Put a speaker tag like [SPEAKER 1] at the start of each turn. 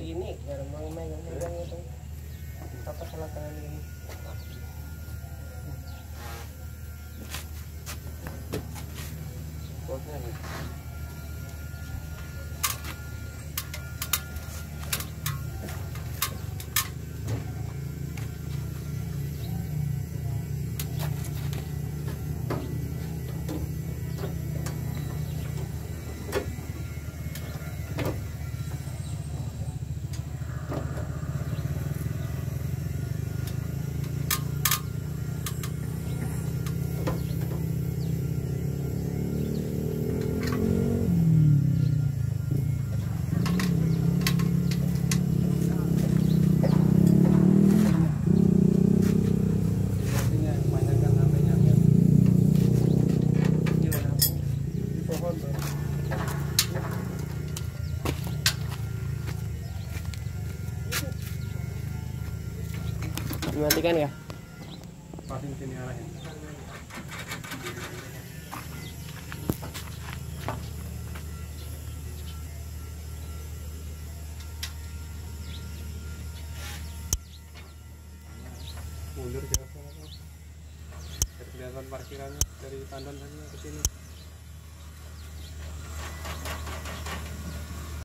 [SPEAKER 1] ini cara megang itu apa salah tangan ini. Bosnya nih. Dimatikan ya?
[SPEAKER 2] Paling sini arahin. Mundur siapa? Kelihatan parkirannya dari tandan sana ke sini.